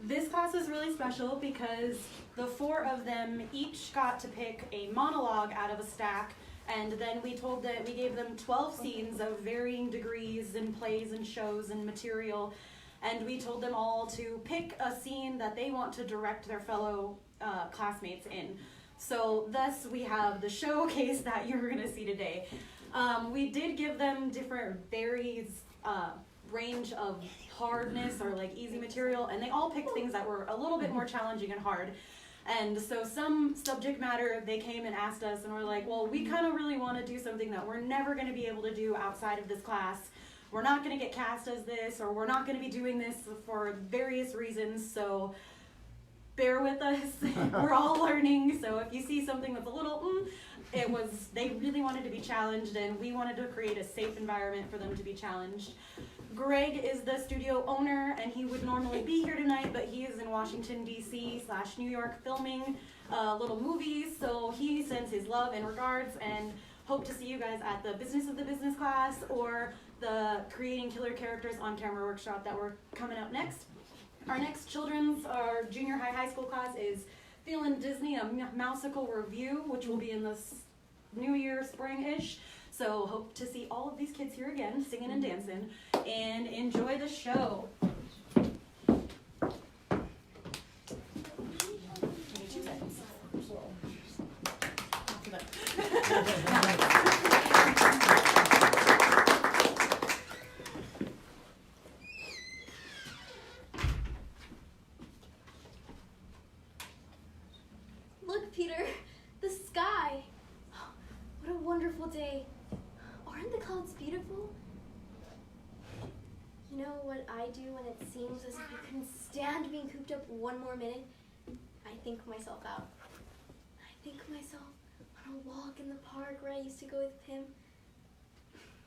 This class is really special because the 4 of them each got to pick a monologue out of a stack, and then we gave them 12 scenes of varying degrees and plays and shows and material, and we told them all to pick a scene that they want to direct their fellow classmates in. So thus we have the showcase that you're going to see today. We did give them different range of hardness or like easy material, and they all picked things that were a little bit more challenging and hard. And so some subject matter, they came and asked us, and we're like, well, we kind of really want to do something that we're never going to be able to do outside of this class. We're not going to get cast as this, or we're not going to be doing this for various reasons, so bear with us. We're all learning, so if you see something that's a little, they really wanted to be challenged, and we wanted to create a safe environment for them to be challenged. Greg is the studio owner, and he would normally be here tonight, but he is in Washington, D.C. / New York filming little movies, so he sends his love and regards, and hope to see you guys at the Business of the Business class or the Creating Killer Characters on Camera workshop that we're coming up next. Our next our junior high school class is Feelin' Disney, a Mousical review, which will be in this New Year, spring-ish. So hope to see all of these kids here again, singing and dancing, and enjoy the show. Look, Peter, the sky. What a wonderful day. Aren't the clouds beautiful? You know what I do when it seems as if I couldn't stand being cooped up one more minute? I think myself out. I think myself on a walk in the park where I used to go with Pim,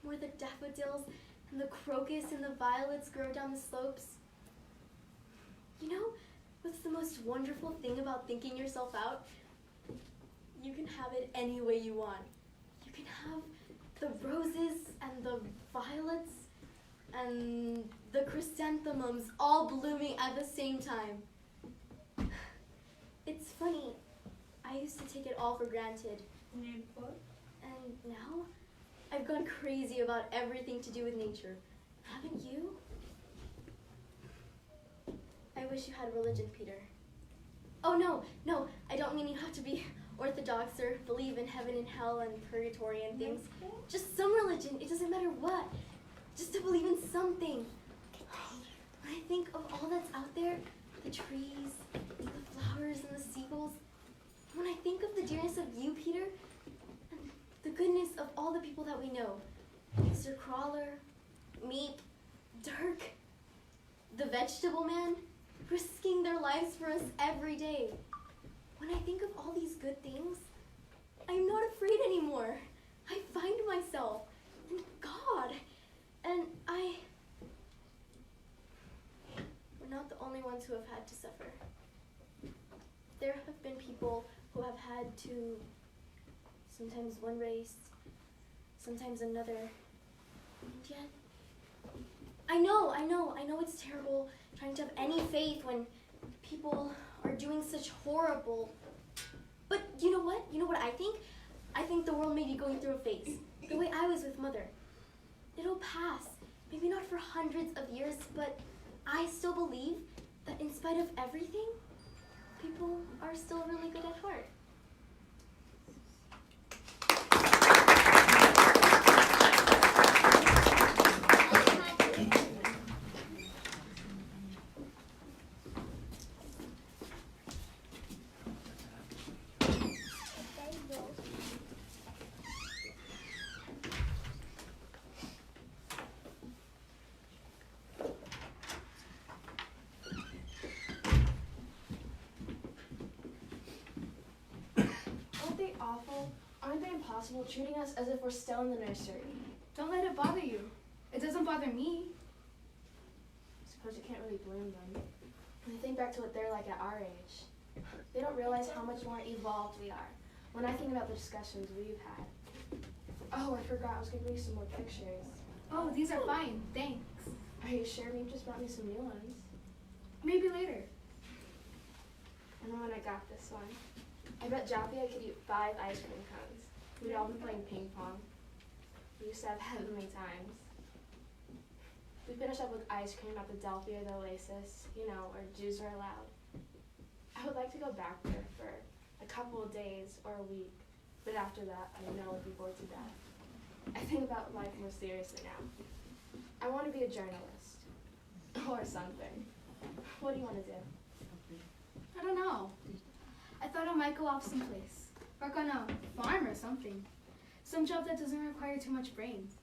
where the daffodils and the crocus and the violets grow down the slopes. You know what's the most wonderful thing about thinking yourself out? You can have it any way you want. You can have the roses and the violets and the chrysanthemums all blooming at the same time. It's funny, I used to take it all for granted. And now, I've gone crazy about everything to do with nature. Haven't you? I wish you had religion, Peter. Oh no, I don't mean you have to be orthodox or believe in heaven and hell and purgatory and things. Just some religion, it doesn't matter what. Just to believe in something. When I think of all that's out there, the trees, the flowers, and the seagulls, when I think of the dearness of you, Peter, and the goodness of all the people that we know, Mr. Crawler, Meep, Dirk, the Vegetable Man, risking their lives for us every day. When I think of all these good things, I'm not afraid anymore. I find myself and God, and we're not the only ones who have had to suffer. There have been people who have had to, sometimes one race, sometimes another, and yet, I know it's terrible trying to have any faith when people are doing such horrible, but you know what? You know what I think? I think the world may be going through a phase, the way I was with Mother. It'll pass, maybe not for hundreds of years, but I still believe that in spite of everything, people are still really good at heart. Awful? Aren't they impossible, treating us as if we're still in the nursery? Don't let it bother you. It doesn't bother me. I suppose you can't really blame them. When I think back to what they're like at our age, they don't realize how much more evolved we are. When I think about the discussions we've had. Oh, I forgot, I was going to bring you some more pictures. Oh, these are fine. Thanks. Are you sure? You just brought me some new ones. Maybe later. got this one. I bet Jaffia could eat 5 ice cream cones. We'd all been playing ping pong. We used to have heavenly times. We finished up with ice cream at the Delphi or the Oasis, where Jews are allowed. I would like to go back there for a couple of days or a week, but after that, I know I'd be bored to death. I think about life more seriously now. I want to be a journalist. Or something. What do you want to do? I don't know. I thought I might go off someplace. Work on a farm or something. Some job that doesn't require too much brains.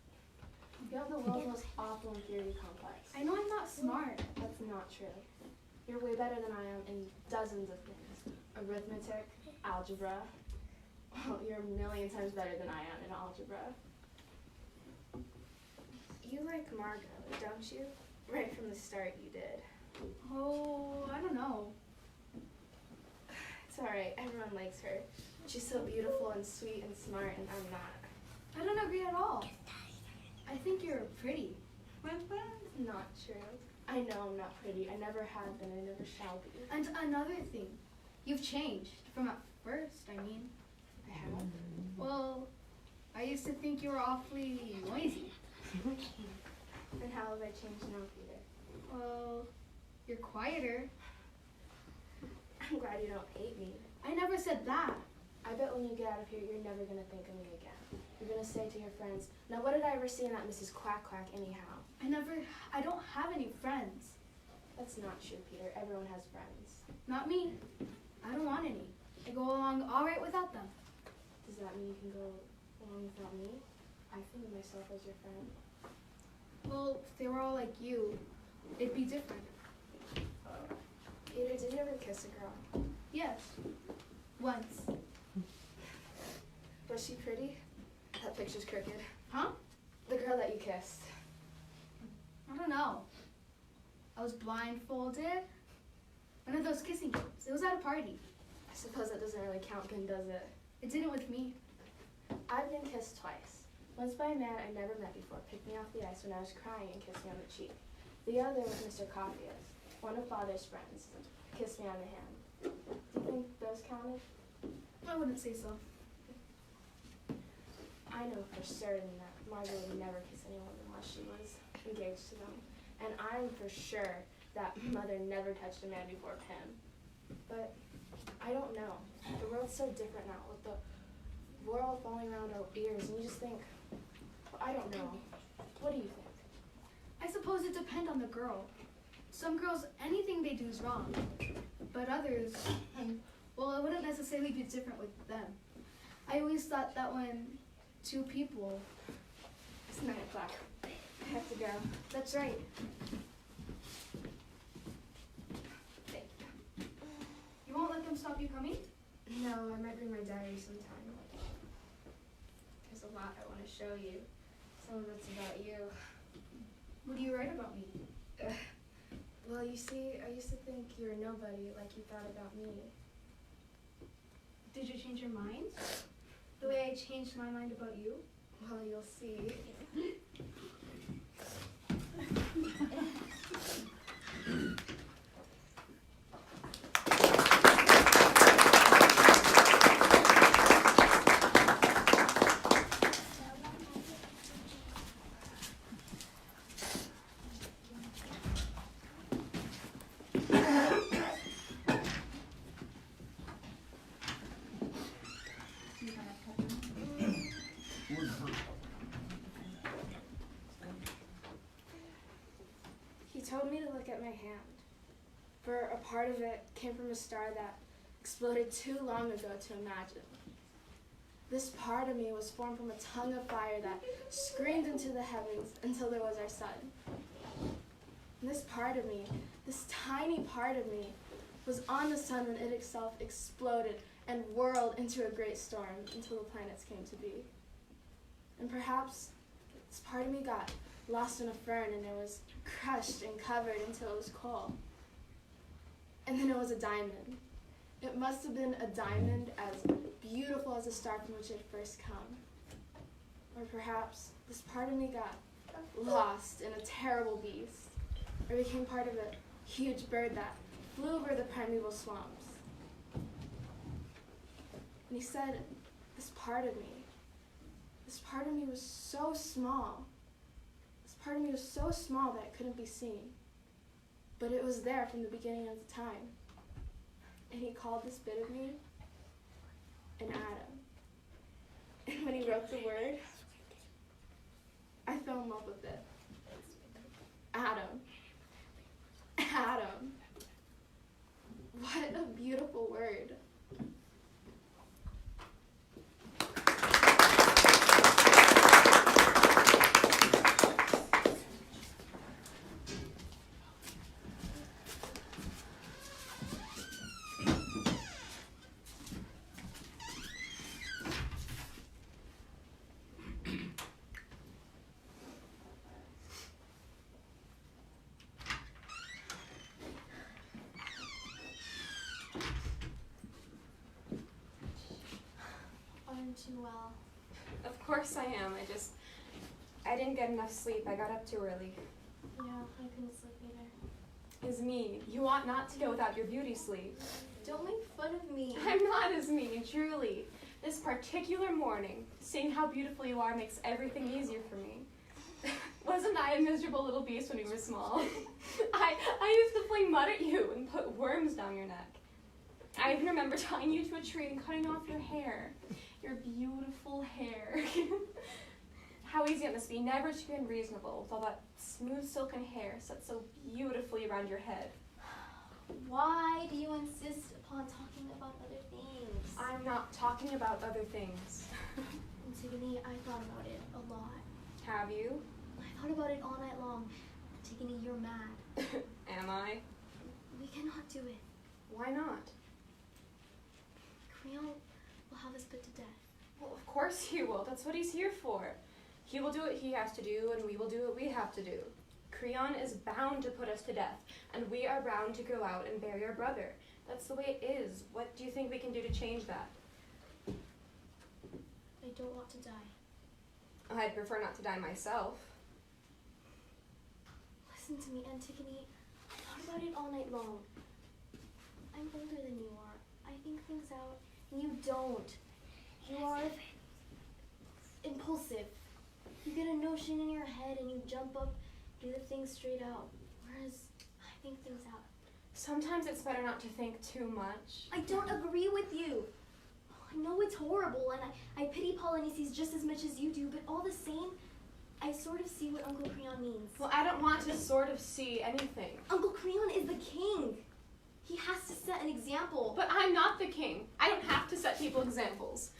You have the world's most awful inferiority complex. I know I'm not smart. That's not true. You're way better than I am in dozens of things. Arithmetic, algebra. Well, you're a million times better than I am in algebra. You like Margot, don't you? Right from the start you did. Oh, I don't know. It's alright, everyone likes her. She's so beautiful and sweet and smart, and I'm not. I don't agree at all. I think you're pretty. Not true. I know I'm not pretty. I never have been. I never shall be. And another thing, you've changed from at first, I mean. I have? Well, I used to think you were awfully noisy. And how have I changed now, Peter? Well, you're quieter. I'm glad you don't hate me. I never said that. I bet when you get out of here, you're never going to think of me again. You're going to say to your friends, now what did I ever see in that Mrs. Quack Quack anyhow? I don't have any friends. That's not true, Peter. Everyone has friends. Not me. I don't want any. I go along all right without them. Does that mean you can go along without me? I think of myself as your friend. Well, if they were all like you, it'd be different. Peter, did you ever kiss a girl? Yes. Once. Was she pretty? That picture's crooked. Huh? The girl that you kissed. I don't know. I was blindfolded. One of those kissing games. It was at a party. I suppose that doesn't really count then, does it? It didn't with me. I've been kissed twice. Once by a man I never met before, picked me off the ice when I was crying and kissed me on the cheek. The other was Mr. Coffee's, one of Father's friends, kissed me on the hand. Do you think those counted? I wouldn't say so. I know for certain that Margot would never kiss anyone unless she was engaged to them. And I'm for sure that Mother never touched a man before Pim. But I don't know. The world's so different now, with the world falling around our ears, and you just think, I don't know. What do you think? I suppose it depends on the girl. Some girls, anything they do is wrong. But others, well, it wouldn't necessarily be different with them. I always thought that when two people... It's 9 o'clock. I have to go. That's right. Thank you. You won't let them stop you coming? No, I might bring my diary sometime. There's a lot I want to show you. Some of it's about you. What do you write about me? Well, you see, I used to think you were nobody like you thought about me. Did you change your mind? The way I changed my mind about you? Well, you'll see. He told me to look at my hand, for a part of it came from a star that exploded too long ago to imagine. This part of me was formed from a tongue of fire that screamed into the heavens until there was our sun. And this part of me, this tiny part of me, was on the sun when it itself exploded and whirled into a great storm until the planets came to be. And perhaps this part of me got lost in a fern and it was crushed and covered until it was coal. And then it was a diamond. It must have been a diamond as beautiful as the star from which it had first come. Or perhaps this part of me got lost in a terrible beast, or became part of a huge bird that flew over the primeval swamps. And he said, this part of me was so small. This part of me was so small that it couldn't be seen. But it was there from the beginning of the time. And he called this bit of me an atom. And when he wrote the word, I fell in love with it. Atom. Atom. What a beautiful word. Aren't you well? Of course I am. I didn't get enough sleep. I got up too early. Yeah, I couldn't sleep either. Is mean. You ought not to go without your beauty sleep. Don't make fun of me. I'm not as mean, truly. This particular morning, seeing how beautiful you are makes everything easier for me. Wasn't I a miserable little beast when you were small? I used to fling mud at you and put worms down your neck. I even remember tying you to a tree and cutting off your hair. Your beautiful hair. How easy it must be never to be unreasonable with all that smooth silken hair set so beautifully around your head. Why do you insist upon talking about other things? I'm not talking about other things. Antigone, I thought about it a lot. Have you? I thought about it all night long. Antigone, you're mad. Am I? We cannot do it. Why not? Creon will have us put to death. Well, of course he will. That's what he's here for. He will do what he has to do, and we will do what we have to do. Creon is bound to put us to death, and we are bound to go out and bury our brother. That's the way it is. What do you think we can do to change that? I don't want to die. I'd prefer not to die myself. Listen to me, Antigone. I thought about it all night long. I'm older than you are. I think things out, and you don't. You are impulsive. You get a notion in your head and you jump up, do the thing straight out. Whereas I think things out. Sometimes it's better not to think too much. I don't agree with you. I know it's horrible, and I pity Polyneices just as much as you do, but all the same, I sort of see what Uncle Creon means. Well, I don't want to sort of see anything. Uncle Creon is the king. He has to set an example. But I'm not the king. I don't have to set people examples.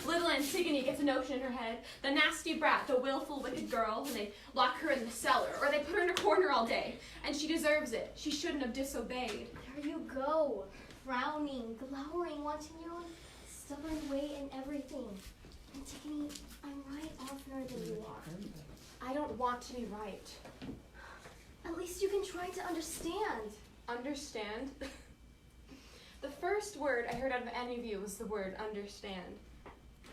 Little Antigone gets a notion in her head, the nasty brat, the willful, wicked girl, and they lock her in the cellar, or they put her in a corner all day, and she deserves it. She shouldn't have disobeyed. There you go, frowning, glowering, wanting your own stubborn way in everything. Antigone, I'm right oftener than you are. I don't want to be right. At least you can try to understand. Understand? The first word I heard out of any of you was the word understand.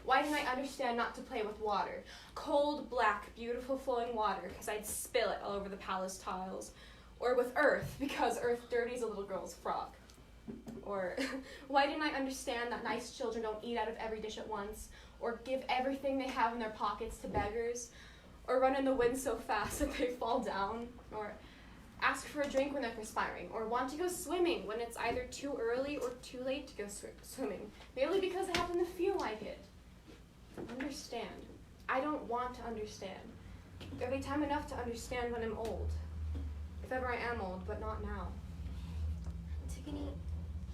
Why didn't I understand not to play with water? Cold, black, beautiful flowing water, because I'd spill it all over the palace tiles. Or with earth, because earth dirties a little girl's frock. Or why didn't I understand that nice children don't eat out of every dish at once, or give everything they have in their pockets to beggars, or run in the wind so fast that they fall down, or ask for a drink when they're perspiring, or want to go swimming when it's either too early or too late to go swimming, merely because they happen to feel like it. Understand. I don't want to understand. There'll be time enough to understand when I'm old. If ever I am old, but not now. Antigone,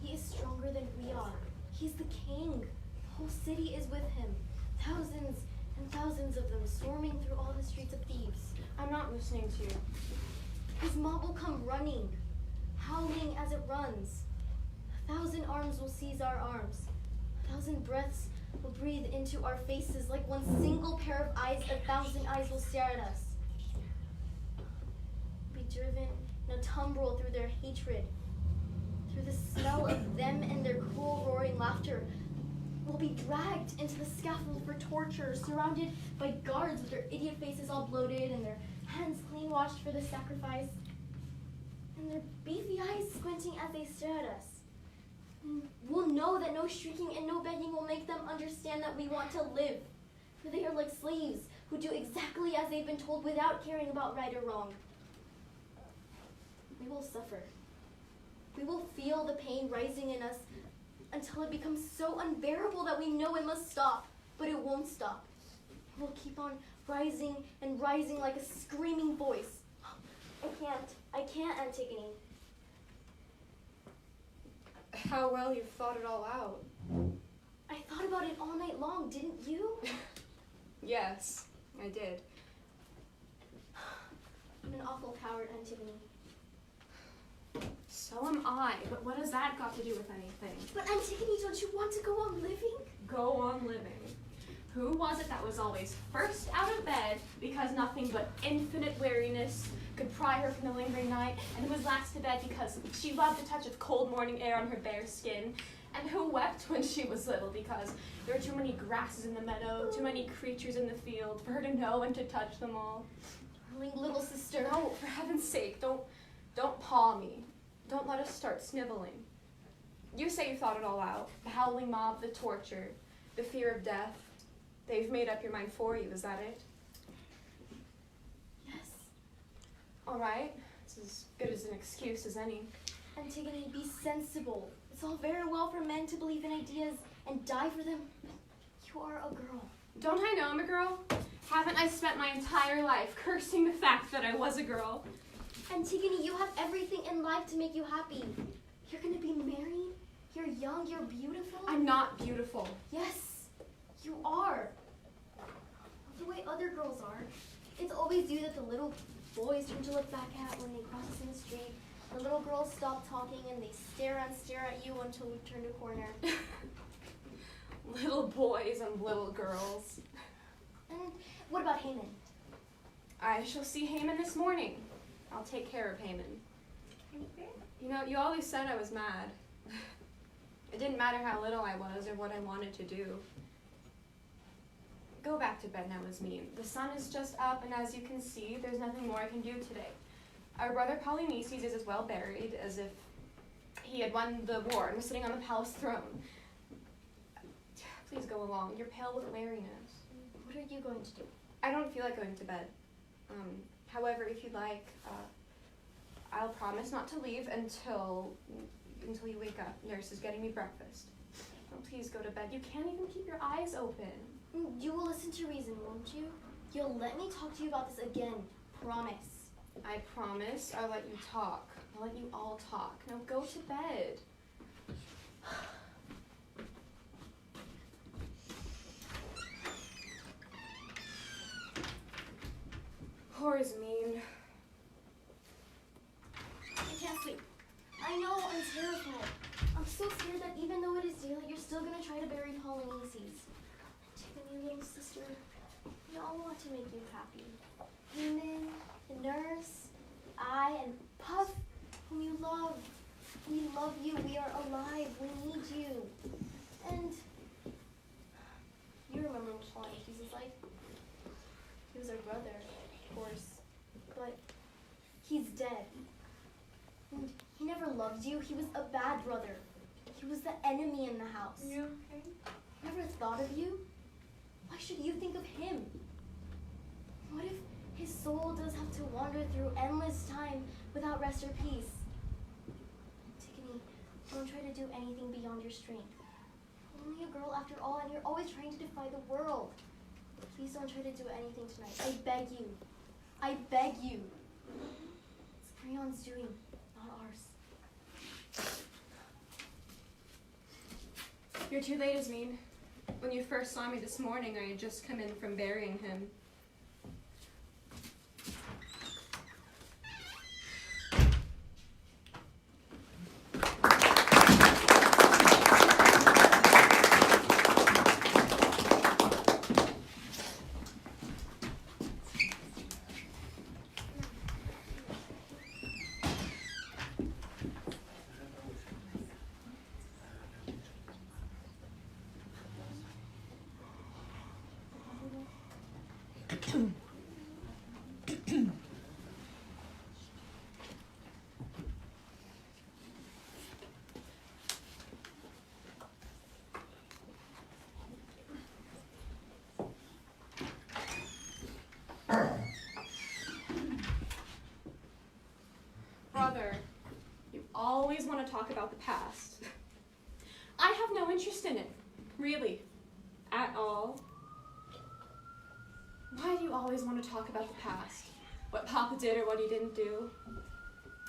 he is stronger than we are. He's the king. The whole city is with him. Thousands and thousands of them swarming through all the streets of Thebes. I'm not listening to you. His mob will come running, howling as it runs. 1,000 arms will seize our arms. 1,000 breaths will breathe into our faces. Like one single pair of eyes, 1,000 eyes will stare at us. We'll be driven in a tumbril through their hatred, through the smell of them and their cruel roaring laughter. We'll be dragged into the scaffold for torture, surrounded by guards with their idiot faces all bloated and their hands clean washed for the sacrifice, and their beefy eyes squinting as they stare at us. We'll know that no shrieking and no begging will make them understand that we want to live. For they are like slaves who do exactly as they've been told without caring about right or wrong. We will suffer. We will feel the pain rising in us until it becomes so unbearable that we know it must stop, but it won't stop. It will keep on rising and rising like a screaming voice. I can't, Antigone. How well you've thought it all out. I thought about it all night long, didn't you? Yes, I did. I'm an awful coward, Antigone. So am I, but what has that got to do with anything? But Antigone, don't you want to go on living? Go on living. Who was it that was always first out of bed because nothing but infinite weariness could pry her from the lingering night, and who was last to bed because she loved the touch of cold morning air on her bare skin, and who wept when she was little because there were too many grasses in the meadow, too many creatures in the field for her to know and to touch them all? Darling little sister. No, for heaven's sake, don't paw me. Don't let us start sniveling. You say you thought it all out. The howling mob, the torture, the fear of death. They've made up your mind for you, is that it? Yes. All right. It's as good as an excuse as any. Antigone, be sensible. It's all very well for men to believe in ideas and die for them, but you are a girl. Don't I know I'm a girl? Haven't I spent my entire life cursing the fact that I was a girl? Antigone, you have everything in life to make you happy. You're gonna be married. You're young. You're beautiful. I'm not beautiful. Yes, you are. Not the way other girls are. It's always you that the little boys turn to look back at when they cross us in the street. The little girls stop talking and they stare at you until we turn a corner. Little boys and little girls. And what about Haman? I shall see Haman this morning. I'll take care of Haman. You know, you always said I was mad. It didn't matter how little I was or what I wanted to do. Go back to bed now, Ismene. The sun is just up, and as you can see, there's nothing more I can do today. Our brother Polynices is as well buried as if he had won the war and was sitting on the palace throne. Please go along. You're pale with weariness. What are you going to do? I don't feel like going to bed. However, if you'd like, I'll promise not to leave until you wake up. Nurse is getting me breakfast. Oh, please go to bed. You can't even keep your eyes open. You will listen to reason, won't you? You'll let me talk to you about this again. Promise. I promise I'll let you talk. I'll let you all talk. Now go to bed. Poor Ismene. I can't sleep. I know, I'm terrified. I'm so scared that even though it is daylight, you're still gonna try to bury Polynices. Antigone, little sister, we all want to make you happy. Haman, the nurse, I, and Puff, whom you love. We love you. We are alive. We need you. And you remember what Polynices is like? He was our brother, of course, but he's dead. And he never loved you. He was a bad brother. He was the enemy in the house. You okay? Never thought of you? Why should you think of him? What if his soul does have to wander through endless time without rest or peace? Antigone, don't try to do anything beyond your strength. You're only a girl after all, and you're always trying to defy the world. Please don't try to do anything tonight. I beg you. I beg you. It's Creon's doing, not ours. You're too late, Ismene. When you first saw me this morning, I had just come in from burying him. always want to talk about the past. I have no interest in it, really, at all. Why do you always want to talk about the past? What Papa did or what he didn't do?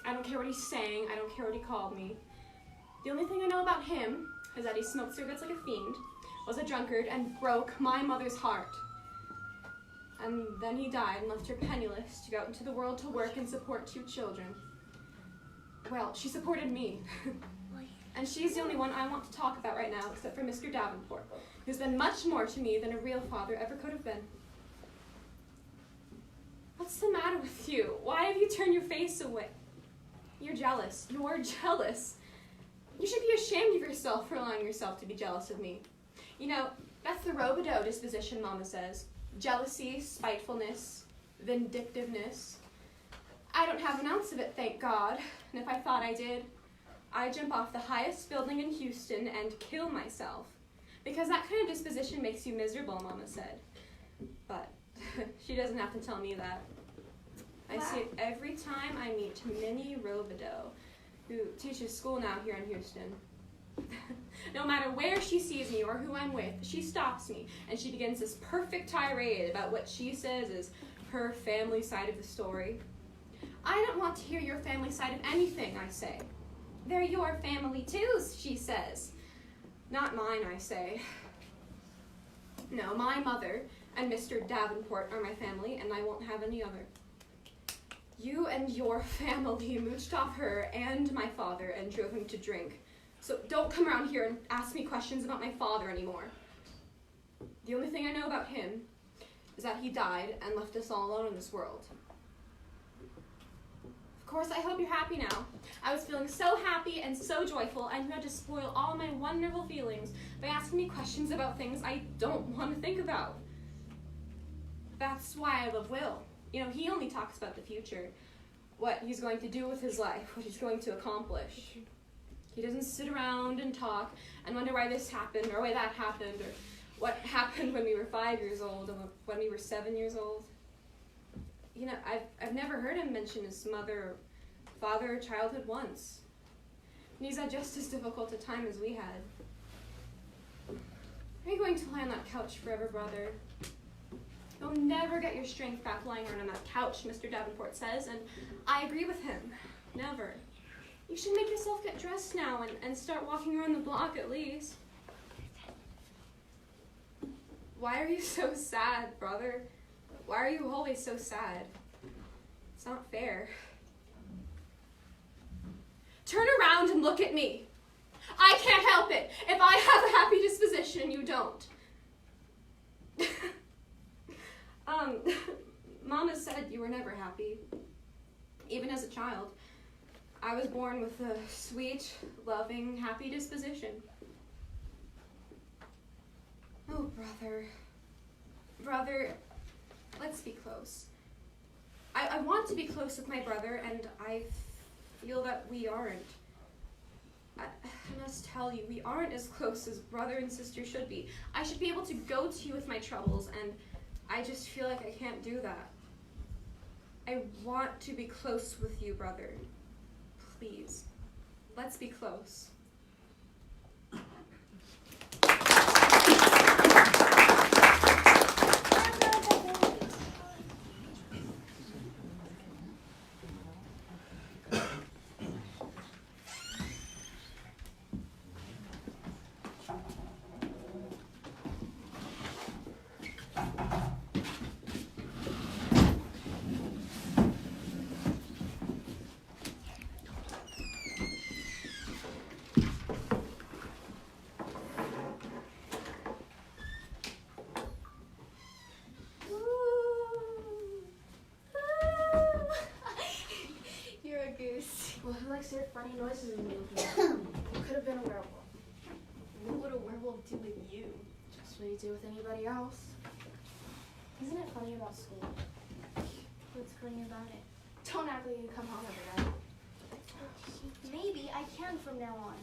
I don't care what he's saying, I don't care what he called me. The only thing I know about him is that he smoked cigarettes like a fiend, was a drunkard, and broke my mother's heart. And then he died and left her penniless to go out into the world to work and support 2 children. Well, she supported me. And she's the only one I want to talk about right now, except for Mr. Davenport, who's been much more to me than a real father ever could have been. What's the matter with you? Why have you turned your face away? You're jealous. You're jealous. You should be ashamed of yourself for allowing yourself to be jealous of me. You know, that's the Robideau disposition, Mama says. Jealousy, spitefulness, vindictiveness. I don't have an ounce of it, thank God. And if I thought I did, I'd jump off the highest building in Houston and kill myself. Because that kind of disposition makes you miserable, Mama said. But she doesn't have to tell me that. I see it every time I meet Minnie Robideau, who teaches school now here in Houston. No matter where she sees me or who I'm with, she stops me and she begins this perfect tirade about what she says is her family side of the story. I don't want to hear your family side of anything, I say. They're your family too, she says. Not mine, I say. No, my mother and Mr. Davenport are my family, and I won't have any other. You and your family mooched off her and my father and drove him to drink. So don't come around here and ask me questions about my father anymore. The only thing I know about him is that he died and left us all alone in this world. Of course, I hope you're happy now. I was feeling so happy and so joyful, and you had to spoil all my wonderful feelings by asking me questions about things I don't want to think about. That's why I love Will. You know, he only talks about the future, what he's going to do with his life, what he's going to accomplish. He doesn't sit around and talk and wonder why this happened or why that happened or what happened when we were 5 years old and when we were 7 years old. You know, I've never heard him mention his mother or father or childhood once. And he's had just as difficult a time as we had. Are you going to lie on that couch forever, brother? You'll never get your strength back lying around on that couch, Mr. Davenport says, and I agree with him. Never. You should make yourself get dressed now and start walking around the block at least. Why are you so sad, brother? Why are you always so sad? It's not fair. Turn around and look at me. I can't help it if I have a happy disposition and you don't. Mama said you were never happy, even as a child. I was born with a sweet, loving, happy disposition. Oh, brother, let's be close. I want to be close with my brother, and I feel that we aren't. I must tell you, we aren't as close as brother and sister should be. I should be able to go to you with my troubles, and I just feel like I can't do that. I want to be close with you, brother. Please, let's be close. Well, who likes to hear funny noises in the middle of the night? It could have been a werewolf. What would a werewolf do with you? Just what you do with anybody else. Isn't it funny about school? What's funny about it? Don't act like you come home every night. Maybe I can from now on.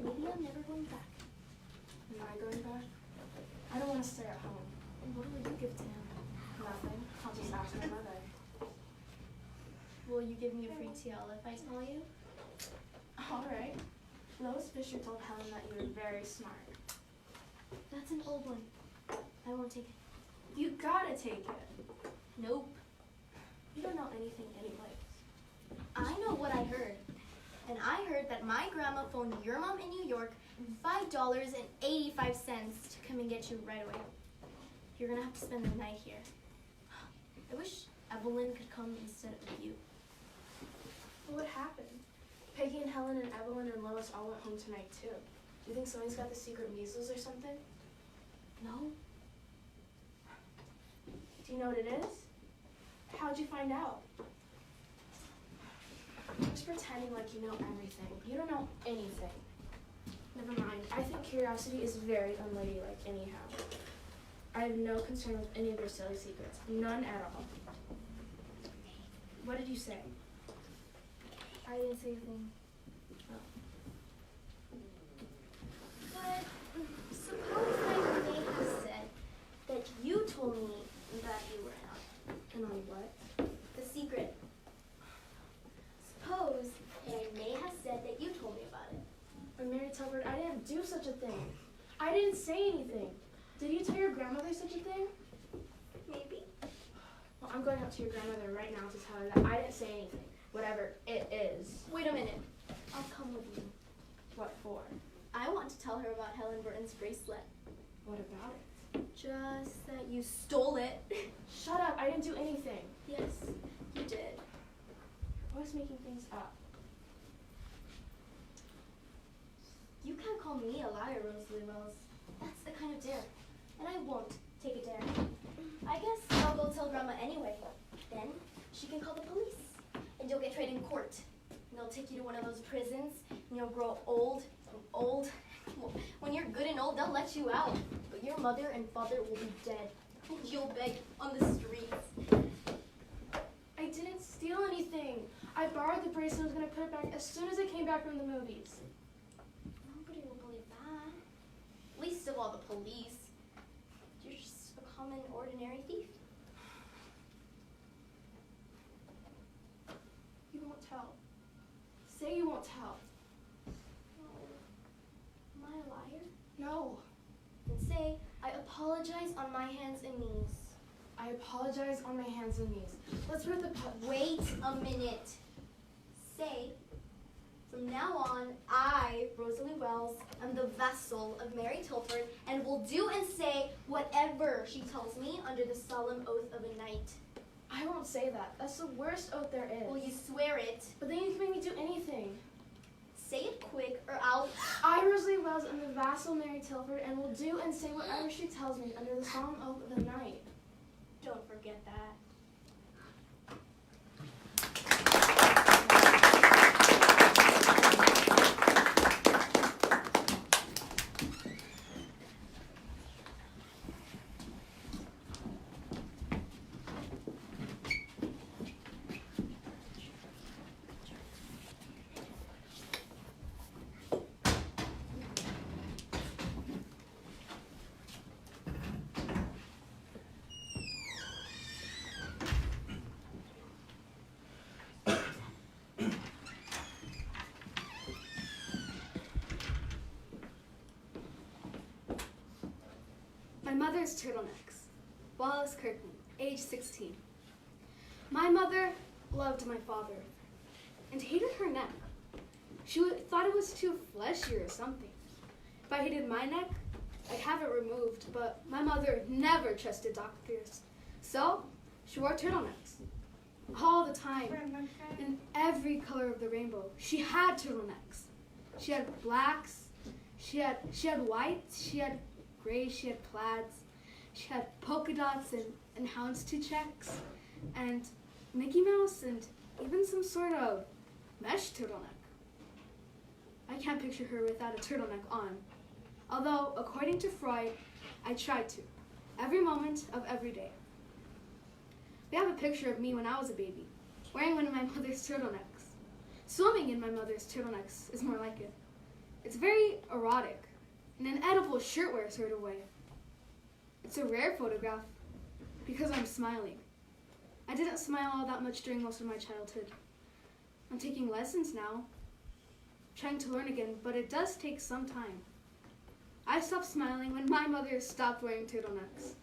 Maybe I'm never going back. Am I going back? I don't want to stay at home. What will you give to him? Nothing. I'll just ask my mother. Will you give me a free TL if I tell you? Fisher told Helen that you were very smart. That's an old one. I won't take it. You gotta take it. Nope. You don't know anything anyways. I know what I heard. And I heard that my grandma phoned your mom in New York $5.85 to come and get you right away. You're gonna have to spend the night here. I wish Evelyn could come instead of you. What happened? Peggy and Helen and Evelyn and Lois all went home tonight too. Do you think somebody's got the secret measles or something? No? Do you know what it is? How'd you find out? You're just pretending like you know everything. You don't know anything. Never mind. I think curiosity is very unladylike anyhow. I have no concern with any of your silly secrets. None at all. What did you say? I didn't say a thing. But suppose I may have said that you told me that you were not. And on what? The secret. Suppose that I may have said that you told me about it. But Mary Telford, I didn't do such a thing. I didn't say anything. Did you tell your grandmother such a thing? Maybe. Well, I'm going up to your grandmother right now to tell her that I didn't say anything. Whatever it is. Wait a minute. I'll come with you. What for? I want to tell her about Helen Burton's bracelet. What about it? Just that you stole it. Shut up, I didn't do anything. Yes, you did. You're always making things up. You can't call me a liar, Rosalie Wells. That's the kind of dare. And I won't take a dare. I guess I'll go tell Grandma anyway. Then she can call the police. And you'll get tried in court. And they'll take you to one of those prisons. And you'll grow old and old. When you're good and old, they'll let you out. But your mother and father will be dead. And you'll beg on the streets. I didn't steal anything. I borrowed the bracelet and was going to put it back as soon as I came back from the movies. Nobody will believe that. Least of all the police. You're just a common, ordinary thief. You won't tell. Say you won't tell. Am I a liar? No. And say, I apologize on my hands and knees. I apologize on my hands and knees. Let's put the Wait a minute. Say, from now on, I, Rosalie Wells, am the vessel of Mary Tilford and will do and say whatever she tells me under the solemn oath of a knight. I won't say that. That's the worst oath there is. Will you swear it? But then you can make me do anything. Say it quick or I'll... I, Rosalie Wells, am the vassal Mary Tilford and will do and say whatever she tells me under the solemn oath of the knight. Don't forget that. My mother's turtlenecks. Wallace Kirkman, age 16. My mother loved my father and hated her neck. She thought it was too fleshy or something. If I hated my neck, I'd have it removed, but my mother never trusted doctors. So she wore turtlenecks all the time, in every color of the rainbow. She had turtlenecks. She had blacks, she had whites, she had gray, she had plaids, she had polka dots and houndstooth checks, and Mickey Mouse, and even some sort of mesh turtleneck. I can't picture her without a turtleneck on. Although, according to Freud, I tried to, every moment of every day. We have a picture of me when I was a baby, wearing one of my mother's turtlenecks. Swimming in my mother's turtlenecks is more like it. It's very erotic, in an edible shirtwear sort of way. It's a rare photograph because I'm smiling. I didn't smile all that much during most of my childhood. I'm taking lessons now. trying to learn again, but it does take some time. I stopped smiling when my mother stopped wearing turtlenecks.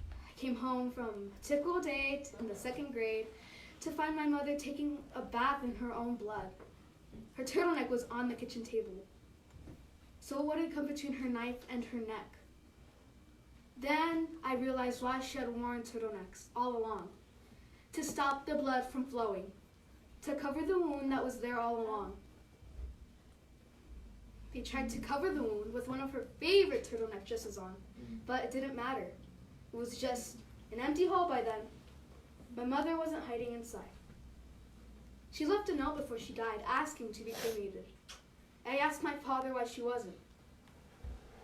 I came home from a typical day in the 2nd grade to find my mother taking a bath in her own blood. Her turtleneck was on the kitchen table. So what had come between her knife and her neck? Then I realized why she had worn turtlenecks all along. To stop the blood from flowing. To cover the wound that was there all along. They tried to cover the wound with one of her favorite turtleneck dresses on, but it didn't matter. It was just an empty hole by then. My mother wasn't hiding inside. She left a note before she died asking to be cremated. I asked my father why she wasn't.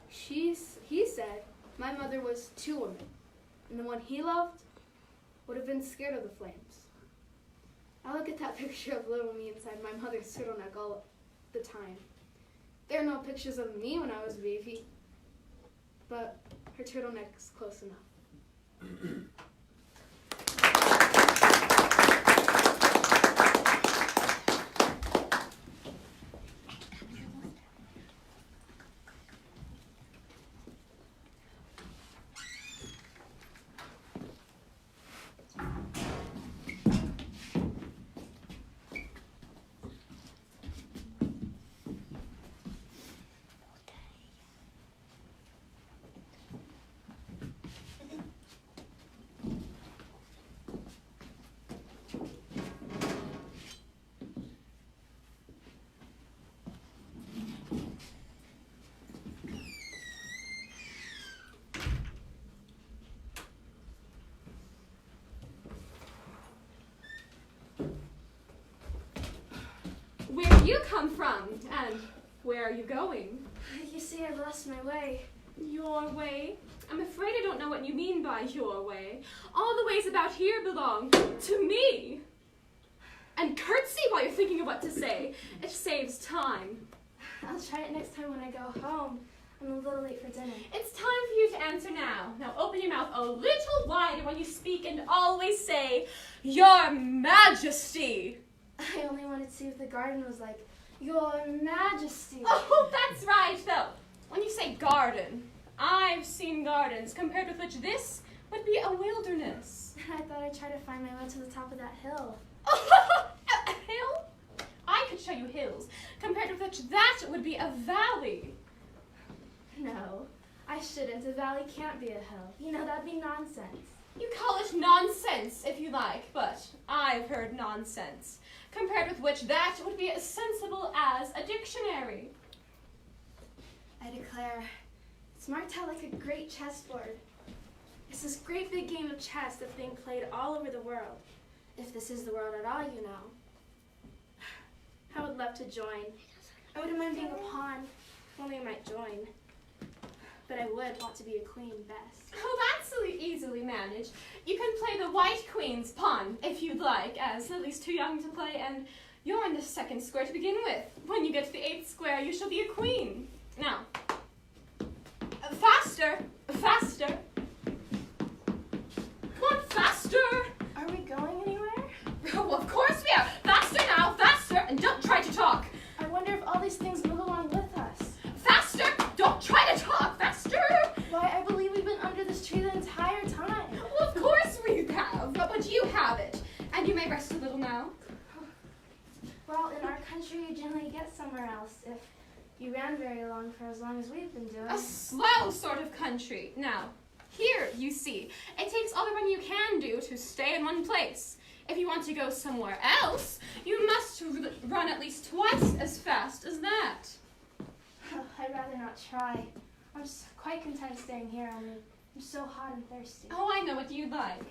He said my mother was 2 women, and the one he loved would have been scared of the flames. I look at that picture of little me inside my mother's turtleneck all the time. There are no pictures of me when I was a baby, but her turtleneck's close enough. Where do you come from? And where are you going? You see, I've lost my way. Your way? I'm afraid I don't know what you mean by your way. All the ways about here belong to me. And curtsy while you're thinking of what to say. It saves time. I'll try it next time when I go home. I'm a little late for dinner. It's time for you to answer now. Now open your mouth a little wider when you speak and always say, Your Majesty. I only wanted to see if the garden was like, Your Majesty. Oh, that's right, though. When you say garden, I've seen gardens compared with which this would be a wilderness. I thought I'd try to find my way to the top of that hill. A hill? I could show you hills, compared with which that would be a valley. No, I shouldn't. A valley can't be a hill. You know, that'd be nonsense. You call it nonsense, if you like, but I've heard nonsense, compared with which that would be as sensible as a dictionary. I declare, it's marked out like a great chessboard. It's this great big game of chess that's being played all over the world. If this is the world at all, you know. I would love to join. I wouldn't mind being a pawn, if only I might join. But I would want to be a queen best. Oh, that's easily managed. You can play the white queen's pawn, if you'd like, as Lily's too young to play, and you're in the 2nd square to begin with. When you get to the 8th square, you shall be a queen. Now, faster, faster. Come on, faster. Are we going anywhere? Oh, of course we are. Faster now, faster, and don't try to talk. I wonder if all these things move along with us. Faster, don't try to talk, faster. Why, I believe we've been under this tree the entire time. Well, of course we have, but you have it. And you may rest a little now. Well, in our country, you generally get somewhere else if you ran very long for as long as we've been doing. A slow sort of country. Now, here, you see, it takes all the running you can do to stay in one place. If you want to go somewhere else, you must run at least twice as fast as that. I'd rather not try. I'm just quite content staying here. I'm so hot and thirsty. Oh, I know what you'd like.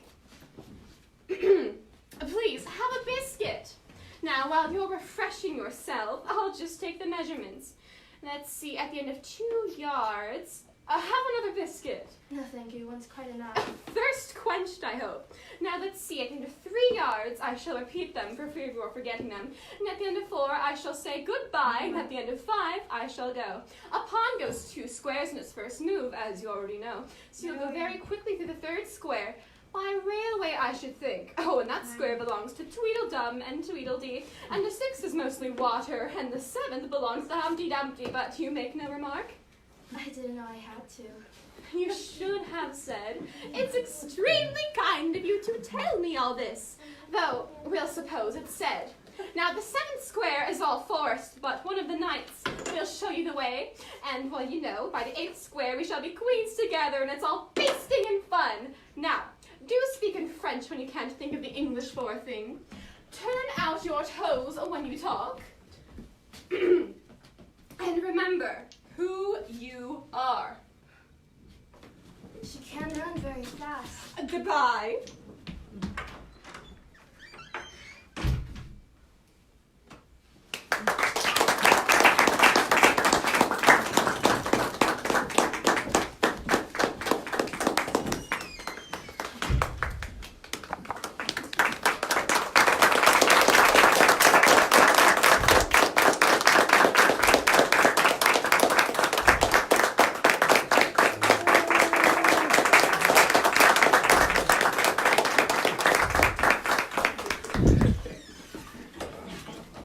Please, have a biscuit. Now, while you're refreshing yourself, I'll just take the measurements. Let's see, at the end of 2 yards, have another biscuit. No, thank you. One's quite enough. Thirst quenched, I hope. Now let's see, at the end of 3 yards, I shall repeat them for fear of your forgetting them. And at the end of 4, I shall say goodbye, and at the end of 5, I shall go. A pawn goes 2 squares in its first move, as you already know. So you'll go very quickly through the 3rd square, By railway, I should think. Oh, and that square belongs to Tweedledum and Tweedledee, and the 6th is mostly water, and the 7th belongs to Humpty Dumpty, but you make no remark? I didn't know I had to. You should have said, "It's extremely kind of you to tell me all this." Though, we'll suppose it's said. Now, the 7th square is all forest, but one of the knights will show you the way. And, well, you know, by the 8th square we shall be queens together, and it's all feasting and fun. Now, do speak in French when you can't think of the English for a thing. Turn out your toes when you talk. And remember who you are. She can run very fast. Goodbye.